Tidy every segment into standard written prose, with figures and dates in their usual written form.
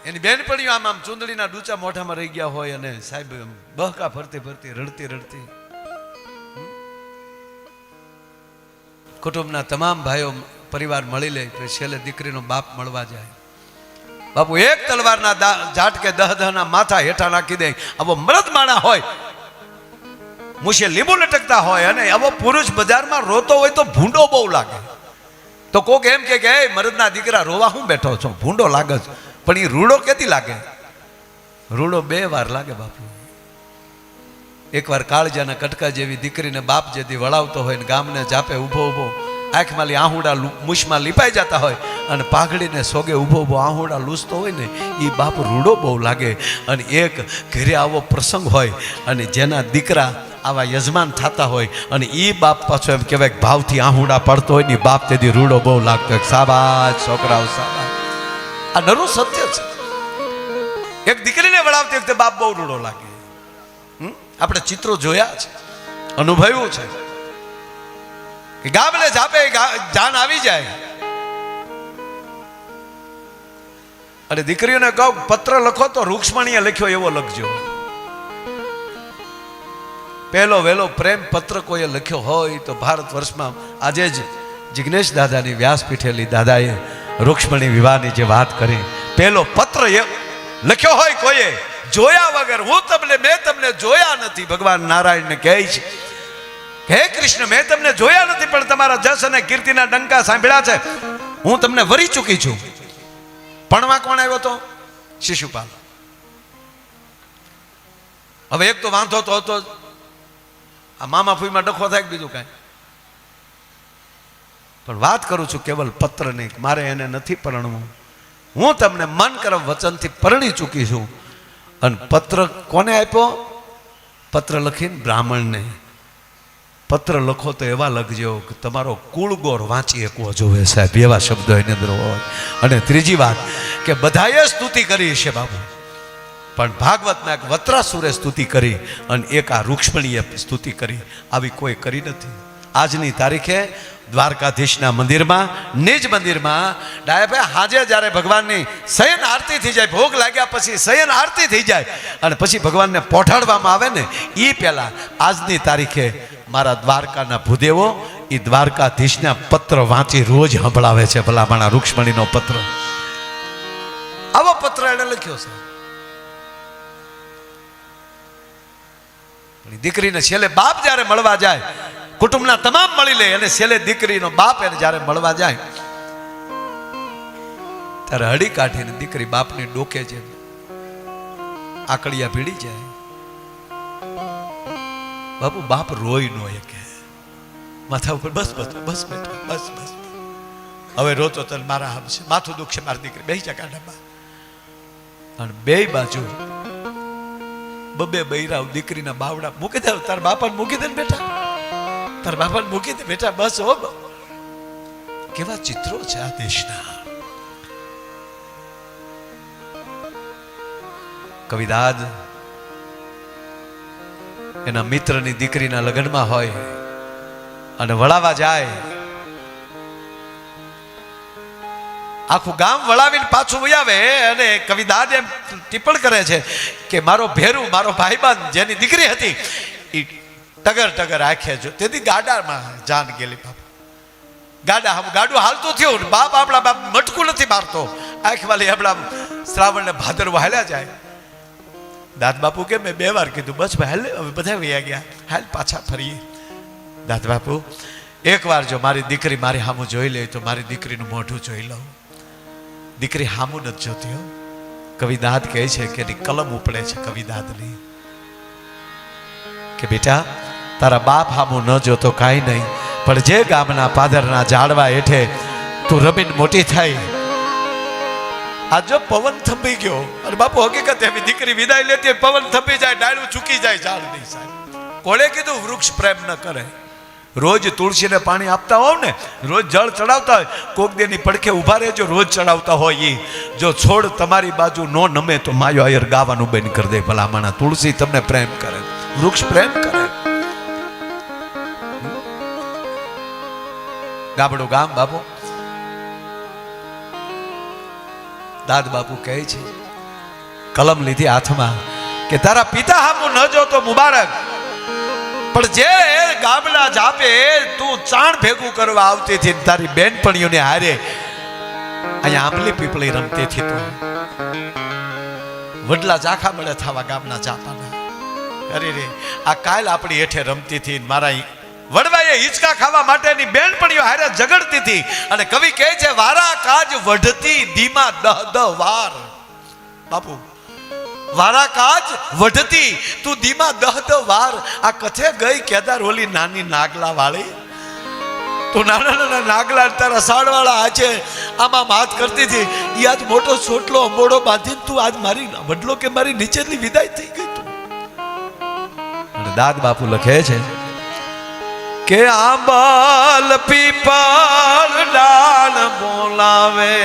એની બેનપણીઓ આમ આમ ચૂંદડીના ડૂચા મોઢામાં રહી ગયા હોય અને સાહેબ બહકા ફરતી ફરતી રડતી રડતી. કુટુંબના તમામ ભાઈઓ પરિવાર મળી લે તો છેલ્લે દીકરીનો બાપ મળવા જાય. બાપુ એક તલવારના ઝાટકે દહના માથા હેઠા નાખી દે. આવો મરદ માણા હોય, મુશે લીંબુ લટકતા હોય અને આવો પુરુષ બજારમાં રોતો હોય તો ભૂંડો બહુ લાગે. તો કોક એમ કે મરદના દીકરા રોવા હું બેઠો છો, ભૂંડો લાગે છે. પણ એ રૂડો કેતી લાગે? રૂડો 2 વાર લાગે બાપુ. એકવાર કાળજાના કટકા જેવી દીકરીને બાપ જેથી વળાવતો હોય ને ગામને જાપે ઊભો ઊભો આંખમાં આહુડા મૂછમાં લીપાઈ જતા હોય અને પાઘડીને સોગે ઊભો ઊભો આહુડા લૂસતો હોય ને એ બાપ રૂડો બહુ લાગે. અને એક ઘરે આવો પ્રસંગ હોય અને જેના દીકરા આવા યજમાન થતા હોય અને એ બાપ પાછો એમ કહેવાય કે ભાવથી આહુડા પડતો હોય ને બાપ તેથી રૂડો બહુ લાગતો હોય. શાબાશ છોકરાઓ શાબાશ. આ નરું સત્ય છે. એક દીકરીને વળાવતી વખતે બાપ બહુ રૂડો લાગે. આપણે ચિત્રો જોયા છે, અનુભવ્યું છે કે ગામને જાપે જાન આવી જાય. અને દીકરીઓને કહો પત્ર લખો તો રૂક્ષ્મણીએ લખ્યો એવો લખજો. પહેલો વહેલો પ્રેમ પત્ર કોઈએ લખ્યો હોય તો ભારત વર્ષમાં આજે જ જિગ્નેશ દાદાની વ્યાસપીઠેલી દાદાએ રૂક્ષ્મણી વિવાહની જે વાત કરી, પહેલો પત્ર લખ્યો હોય કોઈએ જોયા વગર. મેં તમને જોયા નથી. ભગવાન નારાયણને કહે છે હે કૃષ્ણ, મેં તમને જોયા નથી પણ તમારા જશ અને કીર્તિના ડંકા સાંભળ્યા છે. હું તમને વરી ચૂકી છું. ભણવા કોણ આવ્યો તો? શિશુપાલ. હવે એક તો વાંધો તો હતો આ મામા ફૂઈમાં ડખો થાય બીજું કાંઈ. પણ વાત કરું છું કેવલ પત્ર નહીં. મારે એને નથી પરણવું. હું તમને મન કરમ વચનથી પરણી ચૂકી છું. અને પત્ર કોને આપ્યો? પત્ર લખીને બ્રાહ્મણને. પત્ર લખો તો એવા લખજો કે તમારો કુળગોર વાંચી શકવો જોવે સાહેબ, એવા શબ્દો એની અંદર હોય. અને ત્રીજી વાત કે બધાએ સ્તુતિ કરી છે બાબુ, પણ ભાગવતમાં એક વત્રાસુરે સ્તુતિ કરી અને એક આ રૂક્ષ્મણીએ સ્તુતિ કરી. આવી કોઈ કરી નથી. આજની તારીખે દ્વારકાધીશના મંદિરમાં, નિજ મંદિરમાં ડાયાભાઈ હાજે જ્યારે ભગવાનની શયન આરતી થઈ જાય, ભોગ લાગ્યા પછી શયન આરતી થઈ જાય અને પછી ભગવાનને પોઢાડવામાં આવે ને એ પહેલા આજની તારીખે મારા દ્વારકાના ભૂદેવો એ દ્વારકાધીશના પત્ર વાંચી રોજ સંભળાવે છે. ભલામણા રૂક્ષ્મણીનો પત્ર, આવો પત્ર એને લખ્યો છે. દીકરીને છેલ્લે બાપ જ્યારે મળવા જાય, કુટુંબના તમામ મળી લે અને છેલ્લે દીકરીનો બાપ એને જ્યારે મળવા જાય ત્યારે હળી કાઢીને દીકરી બાપની ડોકે જેમ આકડિયા ભીડી જાય. બાપુ બાપ રોઈ નો કે માથા ઉપર બસ બસ બસ બેટા બસ બસ હવે રોતો તને મારા હમ છે, માથું દુખશે મારી દીકરી બેસી જા ગાડામાં. અને બે બાજુ બબે બૈરાવ દીકરીના બાવડા મૂકી દે. તાર બાપાને મૂકી દે ને બેટા, તાર બાપાને મૂકી દે બેટા બસ. હો કેવા ચિત્રો છે આ દેશના. કવિદાદ એના મિત્રની દીકરીના લગ્નમાં હોય અને વળાવા જાય, આખું ગામ વળાવીને પાછું વયાવે અને કવિદાદ એમ ટિપ્પણ કરે છે કે મારો ભેરું, મારો ભાઈબંધ જેની દીકરી હતી એ ટગર ટગર આંખે જો. તેથી ગાડામાં જાન ગયેલી બાપ. ગાડું હાલતું થયું. બાપ આપણા બાપ મટકું નથી મારતો. આંખ વાળી આપણા શ્રાવણ ને ભાદરવા હાલ્યા જાય. દાદ બાપુ કે મેં 2 વાર કીધું બસ ભાઈ હાલ, હવે બધા વયા ગયા, હાલ પાછા ફરીએ. દાદ બાપુ એક વાર જો મારી દીકરી મારી હામું જોઈ લે તો મારી દીકરીનું મોઢું જોઈ લઉં. દીકરી હામું નથી જોતી હો. કવિદાદ કહે છે કે એની કલમ ઉપડે છે કવિદાદની કે બેટા તારા બાપ હામું ન જોતો કાંઈ નહીં, પણ જે ગામના પાદરના ઝાડવા હેઠે તું રમીને મોટી થાય, આ જો પવન થંભી ગયો અને બાપુ હકીકત એવી દીકરી વિદાય લેતી પવન થંભી જાય, ડાળું ઝૂકી જાય ઝાડ નહીં સાહેબ. કોણે કીધું વૃક્ષ પ્રેમ ન કરે? રોજ તુલસીને પાણી આપતા હોવ ને, રોજ જળ ચડાવતા હોય, કોક દેની પડખે ઉભા રહેજો, રોજ ચડાવતા હોય. જો છોડ તમારી બાજુ નો નમે તો માયો આયર ગાવાનું બંધ કરી દે. ભલામણા તુલસી તમને પ્રેમ કરે, વૃક્ષ પ્રેમ કરે. ગામડું ગામ બાપુ દાદ બાપુ કહે છે કલમ લીધી હાથમાં કે તારા પિતા હામું ન જો તો મુબારક, પણ જે ગામના જાપે તું ચાણ ભેગું કરવા આવતી હતી તારી બેનપણીઓને હારે અહીંયા આંબલી પીપળી રમતી હતી, તો વડલા જાખા મળે થવા ગામના જાપાના અરે રે આ કાલ આપણી હેઠે રમતી હતી, મારા વડવાએ હિંચકા ખાવા માટેની બેનપણીઓ હારે ઝઘડતી હતી. અને કવિ કહે છે વારા કાજ વઢતી ધીમા દહ વાર. બાપુ વારા કાજ વઢતી તું ધીમા દહ વાર. આ કથે ગઈ કેદાર ઓલી નાની નાગલા વાળી, તું નાના નાના નાગલા તારા સાડવાળા આચે આમાં હાથ કરતી હતી, એ આજ મોટો સોટલો અંબોડો બાંધીને તું આજ મારી વડલો કે મારી નીચેની વિદાય થઈ ગઈ તું. અને દાદ બાપુ લખે છે કે આંબલ પીપળ ડાળ બોલાવે,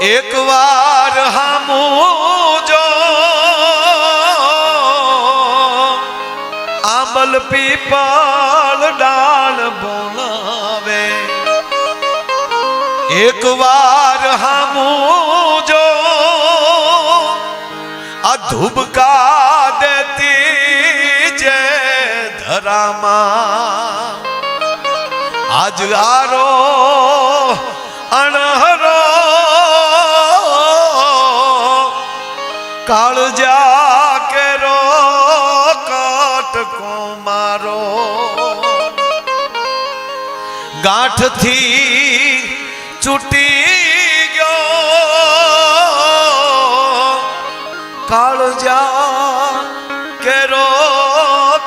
એક વાર હામું જો આંબલ પીપળ ડાળ બોલાવે, એક વાર હામું જો આ ધુબકા દેતી જે ધરામાં, આજ આરો અણહરો કાળજા કેરો કટકો મારો, ગાંઠથી છૂટી ગયો કાળજા કેરો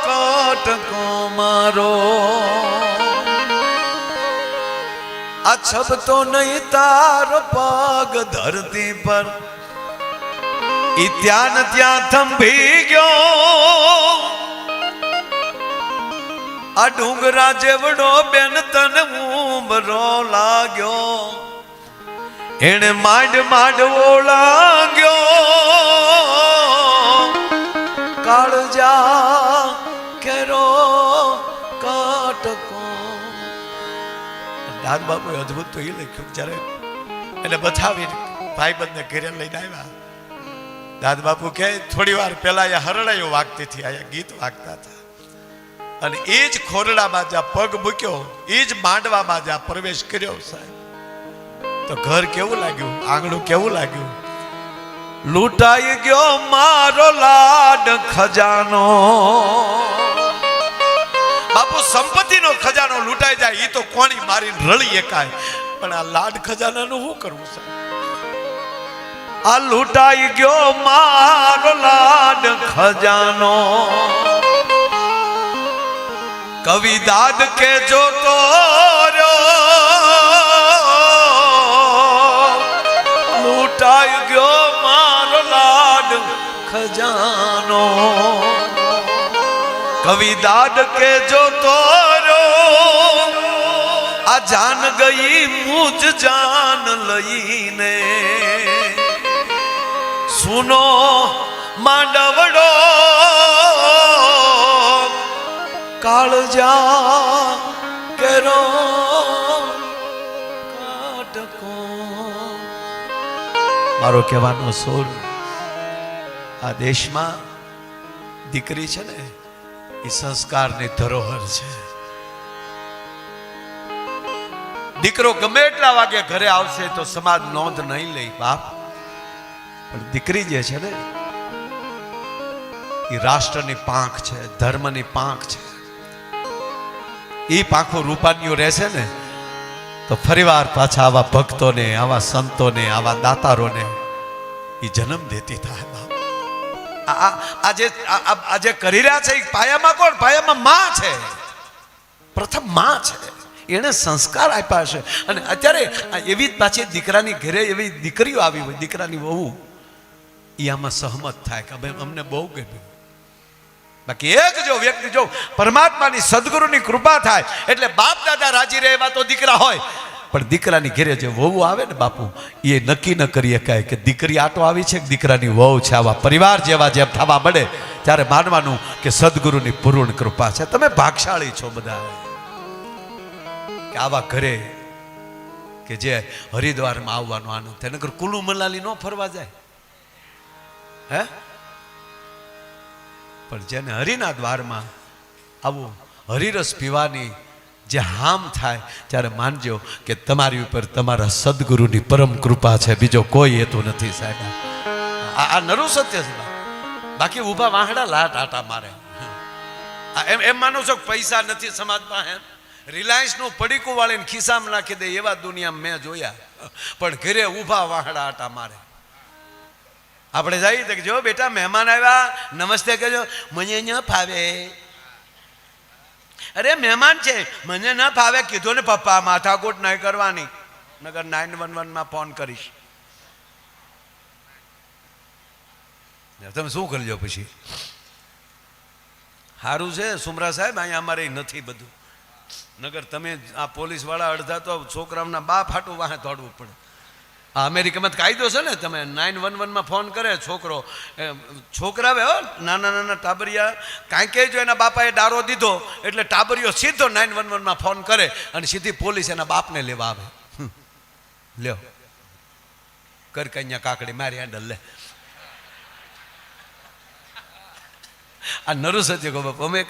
કટકો મારો. આ છબતો નહીં તારો પગ ધરતી પર, ઈ ત્યાં ને ત્યાં થંભી ગયો, આ ડુંગરા જેવડો બેન તને ઉંબરો લાગ્યો, એને માંડ માંડ ઓળાગ્યો કાળજા કેરો કટકો. દાદ બાપુએ અદભુત તો એ લખ્યું, જ્યારે એને બતાવી ભાઈબંધને ઘરે લઈને આવ્યા, દાદ બાપુ કે થોડી વાર પહેલા અહીંયા હરડાઈઓ વાગતી હતી, અહીંયા ગીત વાગતા હતા, અને એ જ ખોરડામાં જ્યાં પગ મૂક્યો, એ જ માંડવામાં જ્યાં પ્રવેશ કર્યો સાહેબ, તો ઘર કેવું લાગ્યું, આંગણું કેવું લાગ્યું. લૂંટાઈ ગયો મારો લાડ ખજાનો. બાપુ સંપત્તિનો ખજાનો લૂંટાઈ જાય એ તો કોણી મારીને રળી એકાય, પણ આ લાડ ખજાનાનું શું કરવું સાહેબ. આ લૂંટાઈ ગયો મારો લાડ ખજાનો, કવિ દાદ કે જોતો લૂંટાઈ ગયો મારો લાડ ખજાનો, કવિ દાદ કે જોતો આ જાન ગઈ મુજ જાન લઈને, સુનો માંડવડો કાળજા કેરો કટકો. મારો કહેવાનો સોર, આ દેશમાં દીકરી છે ને એ સંસ્કારની ધરોહર છે. દીકરો ગમે એટલા વાગે ઘરે આવશે તો સમાજ નોંધ નહીં લે બાપ, પણ દીકરી જે છે ને એ રાષ્ટ્રની પાંખ છે, ધર્મની પાંખ છે. એ પાંખો રૂપાનીઓ રહેશે ને તો ફરીવાર પાછા આવા ભક્તોને, આવા સંતોને, આવા દાતારોને એ જન્મ દેતી થાય બાપ. આજે કરી રહ્યા છે પાયામાં કોણ? પાયામાં માં છે, પ્રથમ માં છે, એને સંસ્કાર આપ્યા છે. અને અત્યારે એવી જ પાછી દીકરાની ઘરે એવી દીકરીઓ આવી હોય, દીકરાની વહુ એ આમાં સહમત થાય કે ભાઈ અમને બહુ ગમ્યું. બાકી એક જો વ્યક્તિ જો પરમાત્માની સદગુરુની કૃપા થાય એટલે બાપ દાદા રાજી રહે એવા તો દીકરા હોય, પણ દીકરાની ઘરે જે વહુ આવે ને બાપુ, એ નક્કી ન કરી શકાય કે દીકરી આટો આવી છે કે દીકરાની વહુ છે. આવા પરિવાર જેવા જેમ થવા મળે ત્યારે માનવાનું કે સદગુરુની પૂર્ણ કૃપા છે. તમે ભાગશાળી છો બધા કે આવા ઘરે કે જે હરિદ્વારમાં આવવાનો આનંદ થાય. નકર કુલ્લુ મનાલી ન ફરવા જાય હે. પણ જેને હરિના દ્વારમાં આવું હરિરસ પીવાની જે હામ થાય ત્યારે માનજો કે તમારી ઉપર તમારા સદગુરુની પરમ કૃપા છે, બીજો કોઈ હેતુ નથી સાહેબ. આ નરું સત્ય છે. બાકી ઊભા વાહડા લાટ આટા મારે એમ માનો છો કે પૈસા નથી સમાજમાં એમ. રિલાયન્સનું પડીકું વાળીને ખિસ્સામાં નાખી દે એવા દુનિયા મેં જોયા, પણ ઘરે ઊભા વાહડા આટા મારે. આપણે જઈએ તો જો બેટા મહેમાન આવ્યા નમસ્તે કહેજો, મને ન ફાવે. અરે મહેમાન છે મને ન ફાવે કીધું ને પપ્પા, માથાકૂટ નહીં કરવાની, નગર 911 ફોન કરીશ. તમે શું કરજો પછી. સારું છે સુમરા સાહેબ અહીંયા અમારે નથી બધું, નગર તમે આ પોલીસ વાળા અડધા તો છોકરાઓના બાપ હાટું વાહે દોડવું પડે. આ અમેરિકામાં કાયદો છે ને, તમે 911 ફોન કરે છોકરા હો નાના નાના ટાબરિયા કાંઈ કહે જો એના બાપાએ ડારો દીધો એટલે ટાબરિયો સીધો 911 ફોન કરે અને સીધી પોલીસ એના બાપને લેવા આવે. લ્યો કર કન્યા કાકડી મારી હેન્ડલ લે. આ નરું સત્ય કહો બાપુ. અમે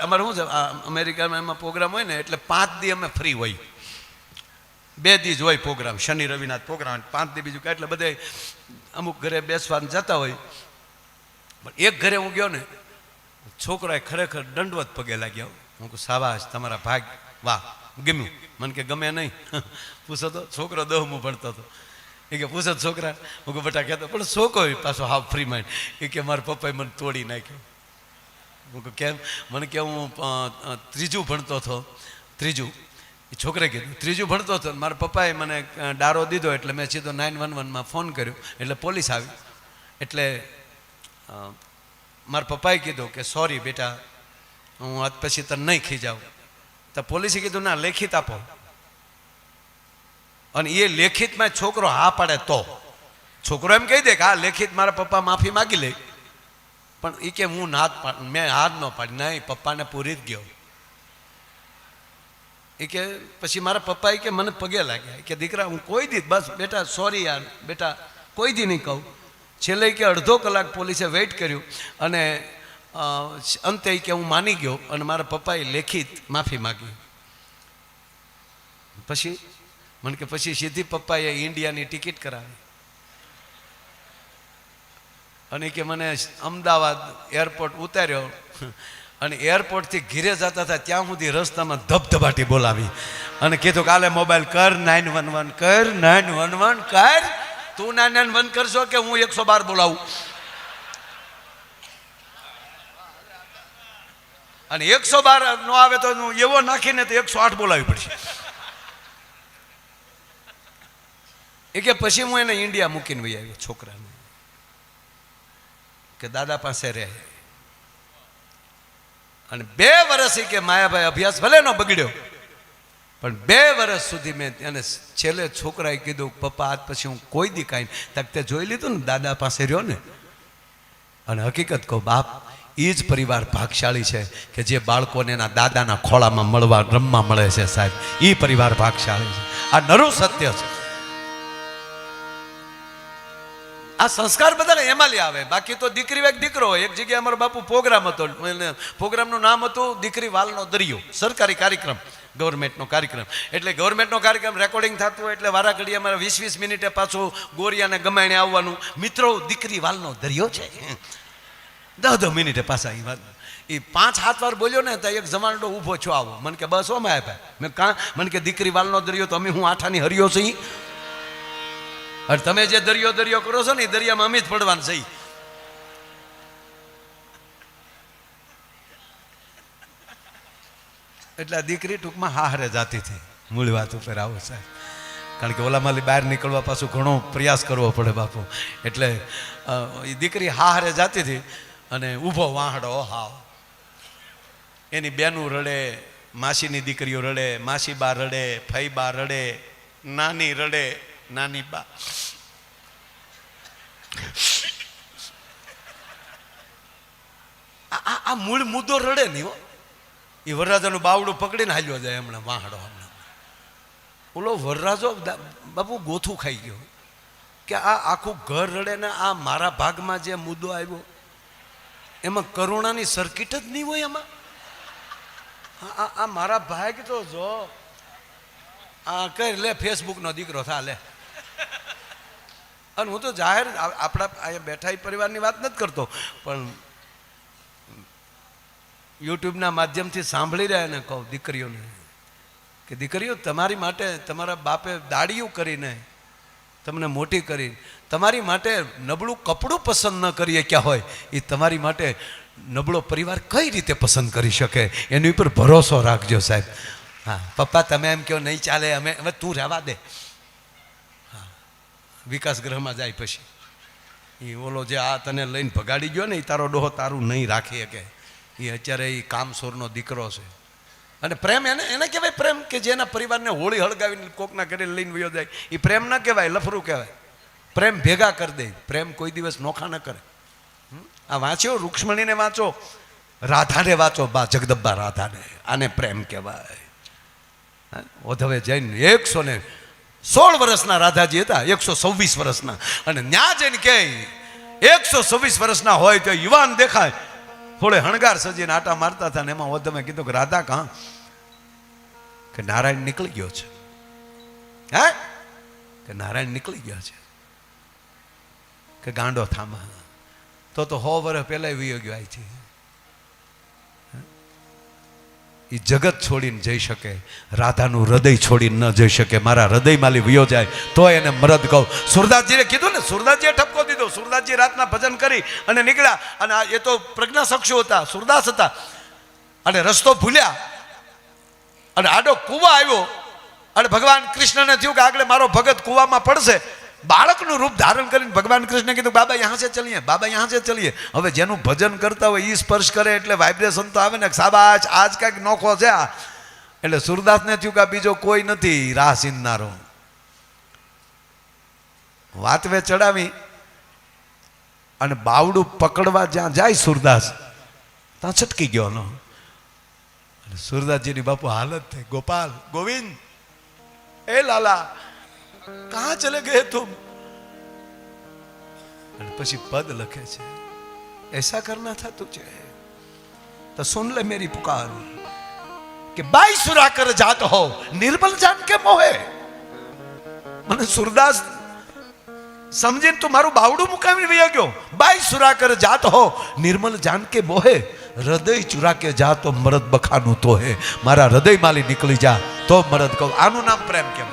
અમારે શું છે અમેરિકામાં એમાં પ્રોગ્રામ હોય ને એટલે 5 દી અમે ફ્રી હોય, 2 દી જ હોય પ્રોગ્રામ, શનિ રવિના પ્રોગ્રામ, 5 દી બીજું કાંઈ. એટલે બધે અમુક ઘરે બેસવા જતા હોય. પણ એક ઘરે હું ગયો ને, છોકરાએ ખરેખર દંડવત પગે લાગ્યા. હું કહું શાબાશ તમારા ભાગ, વાહ ગમ્યું. મને કે ગમે નહીં પૂછો તો છોકરો 10મું ભણતો હતો. એ કે પૂછો છોકરા. હું કહું બેટા કહેતો પણ છોકરો પાછો હાવ ફ્રી માઇન્ડ. એ કે મારા પપ્પાએ મને તોડી નાખ્યો. હું કહું કેમ? મને કે હું 3જું ભણતો હતો. 3જું એ છોકરે કીધું 3જું ભણતો હતો, મારા પપ્પાએ મને ડારો દીધો એટલે મેં સીધો 911 ફોન કર્યો એટલે પોલીસ આવી. એટલે મારા પપ્પાએ કીધું કે સોરી બેટા હું આજ પછી તને નહીં ખીજાવું. તો પોલીસે કીધું ના લેખિત આપો. અને એ લેખિતમાં છોકરો હા પાડે તો છોકરો એમ કહી દે કે હા લેખિત મારા પપ્પા માફી માગી લે, પણ એ કે હું મેં હાથ ન પાડી. નહીં પપ્પાને પૂરી જ ગયો. એ કે પછી મારા પપ્પા કે મને પગે લાગ્યા કે દીકરા હું કોઈ દી બસ બેટા સોરી યાર બેટા કોઈ દી નહીં કહું. છેલ્લે કે અડધો કલાક પોલીસે વેઇટ કર્યું અને અંતે કે હું માની ગયો અને મારા પપ્પાએ લેખિત માફી માગી. પછી મને કે પછી સીધી પપ્પાએ ઇન્ડિયાની ટિકિટ કરાવી અને કે મને અમદાવાદ એરપોર્ટ ઉતાર્યો અને એરપોર્ટથી ઘીરે જતા હતા ત્યાં સુધી રસ્તામાં ધબધબાટી બોલાવી અને કીધું કાલે મોબાઈલ કર 911 કર 911 કર. તું 911 કરશો કે હું 112 બોલાવું? અને 112 નો આવે તો એવો નાખીને તો 108 બોલાવી પડશે. એ કે પછી હું એને ઇન્ડિયા મૂકીને વહી આવ્યો છોકરાને કે દાદા પાસે રહે. અને 2 વર્ષ કે માયાભાઈ અભ્યાસ ભલે નો બગડ્યો પણ 2 વર્ષ સુધી મેં એને છેલ્લે છોકરાએ કીધું પપ્પા આજ પછી હું કોઈ દી કાંઈ તક તે જોઈ લીધું ને દાદા પાસે રહ્યો ને. અને હકીકત કહો બાપ એ જ પરિવાર ભાગશાળી છે કે જે બાળકોને એના દાદાના ખોળામાં મળવા રમવા મળે છે સાહેબ. એ પરિવાર ભાગશાળી છે. આ નરું સત્ય છે. આ સંસ્કાર બધા એમાં લઈ આવે. બાકી તો દીકરી એક દીકરો હોય. એક જગ્યાએ અમારો બાપુ પ્રોગ્રામ હતો, પ્રોગ્રામનું નામ હતું દીકરી વાલનો દરિયો. સરકારી કાર્યક્રમ, ગવર્મેન્ટનો કાર્યક્રમ. એટલે ગવર્મેન્ટનો કાર્યક્રમ રેકોર્ડિંગ થતું હોય એટલે વારા ઘડી અમારે 20-20 મિનિટે પાછું ગોરિયાને ગમાઈને આવવાનું. મિત્રો દીકરી વાલનો દરિયો છે. 10 મિનિટે પાછા એ વાત. એ 5-7 વાર બોલ્યો ને તો એક જમાનડો ઊભો છો આવો. મને કે બસ ઓમાં આપ્યા. મેં કાં? મને કે દીકરી વાલનો દરિયો તો અમે હું આઠાની હરિયો છું. અને તમે જે દરિયો દરિયો કરો છો ને એ દરિયામાં અમે જ પડવાનું છે. એટલે આ દીકરી ટૂંકમાં હારે જાતી હતી. મૂળ વાત ઉપર આવો સાહેબ. કારણ કે ઓલામાંથી બહાર નીકળવા પાછું ઘણો પ્રયાસ કરવો પડે બાપુ. એટલે એ દીકરી હારે જાતી હતી અને ઊભો વાહડો હાવ. એની બેનું રડે, માસીની દીકરીઓ રડે, માસી બા રડે, ફઈ બા રડે, નાની રડે, નાની બા. આ મૂળ મુદ્દો રડે નહીં હો. એ વરરાજાનું બાવડું પકડીને હાલ્યો જાય હમણાં વાહડો. હમણાં ઓલો વરરાજો બાપુ ગોથું ખાઈ ગયો કે આ આખું ઘર રડે ને આ મારા ભાગમાં જે મુદ્દો આવ્યો એમાં કરુણાની સર્કિટ જ નહીં હોય એમાં. આ મારા ભાગ તો જો આ કઈ લે ફેસબુકનો દીકરો થા લે. અને હું તો જાહેર આપણા અહીંયા બેઠા પરિવારની વાત નથી કરતો, પણ યુટ્યુબના માધ્યમથી સાંભળી રહ્યા ને કહું દીકરીઓને કે દીકરીઓ, તમારી માટે તમારા બાપે દાડિયું કરીને તમને મોટી કરી, તમારી માટે નબળું કપડું પસંદ ન કરી શક્યા હોય એ તમારી માટે નબળો પરિવાર કઈ રીતે પસંદ કરી શકે, એની ઉપર ભરોસો રાખજો સાહેબ. હા પપ્પા તમે એમ કહો નહીં ચાલે, અમે હવે તું રહેવા દે. હા વિકાસ ગૃહમાં જાય પછી એ ઓલો જે આ તને લઈને ભગાડી ગયો ને એ તારો ડોહો તારું નહીં રાખી શકે. એ અત્યારે એ કામસોરનો દીકરો છે. અને પ્રેમ એને કહેવાય પ્રેમ કે જેના પરિવારને હોળી હળગાવીને કોકના ઘરે લઈને વયો જાય એ પ્રેમ ના કહેવાય, લફરું કહેવાય. પ્રેમ ભેગા કરી દે, પ્રેમ કોઈ દિવસ નોખા ન કરે. આ વાંચ્યો રૂક્ષ્મણીને વાંચો, રાધાને વાંચો, બા જગદંબા રાધાને, આને પ્રેમ કહેવાય. ઓધવે જઈને 116 વર્ષના રાધાજી હતા, 126 વર્ષના. અને ન્યા જઈને કે 126 વર્ષના હોય તો યુવાન દેખાય, થોડે હણગાર સજીને આટા મારતા હતા ને એમાં ઓધમે કીધું કે રાધા કાં? કે નારાયણ નીકળી ગયો છે. હે કે નારાયણ નીકળી ગયા છે. કે ગાંડો થામા તો 100 વર્ષ પહેલા વિયો ગયો છે. એ જગત છોડીને જઈ શકે, રાધાનું હૃદય છોડીને ન જઈ શકે. મારા હૃદયમાંથી વિયો જાય તો એને મરદ કહું. સુરદાસજીને કીધું ને, સુરદાસજીએ ઠપકો દીધો. સુરદાસજી રાતના ભજન કરી અને નીકળ્યા, અને એ તો પ્રજ્ઞાચક્ષુ હતા, સુરદાસ હતા, અને રસ્તો ભૂલ્યા અને આડો કૂવા આવ્યો. અને ભગવાન કૃષ્ણને થયું કે આગળ મારો ભગત કૂવામાં પડશે. બાળકનું રૂપ ધારણ કરીને ભગવાન કૃષ્ણ કીધું બાબા યહાં સે ચલીએ, બાબા યહાં સે ચલીએ. હવે જેનું ભજન કરતા હોય એ સ્પર્શ કરે એટલે વાઇબ્રેશન તો આવે ને, સાબાશ આજ કાંઈક નોખો છે આ. એટલે સુરદાસને થયું કે બીજો કોઈ નથી રાહ સીંધનારો. વાતવે ચડાવી અને બાવડું પકડવા જ્યાં જાય સુરદાસ, ત્યાં છટકી ગયો. સુરદાસજીની બાપુ હાલત થઈ, ગોપાલ ગોવિંદ એ લાલા कहाँ चले गए तुम? પછી પદ લખે છે, ऐसा करना था तुझे तो सुन ले मेरी पुकार कि बाई सुरा कर जात हो निर्बल जान के मोहे. મને સુરદાસ સમજીને તું મારું બાવડું મુકાવી વયો ગયો. બાઈ સુરા કર જાત હો નિર્મલ જાન કે મોહે, હૃદય ચુરા કે જા તો મરદ બખાનું તો હે. મારા હૃદય માલી નીકળી જા તો મરદ કહું. આનું નામ પ્રેમ કેમ?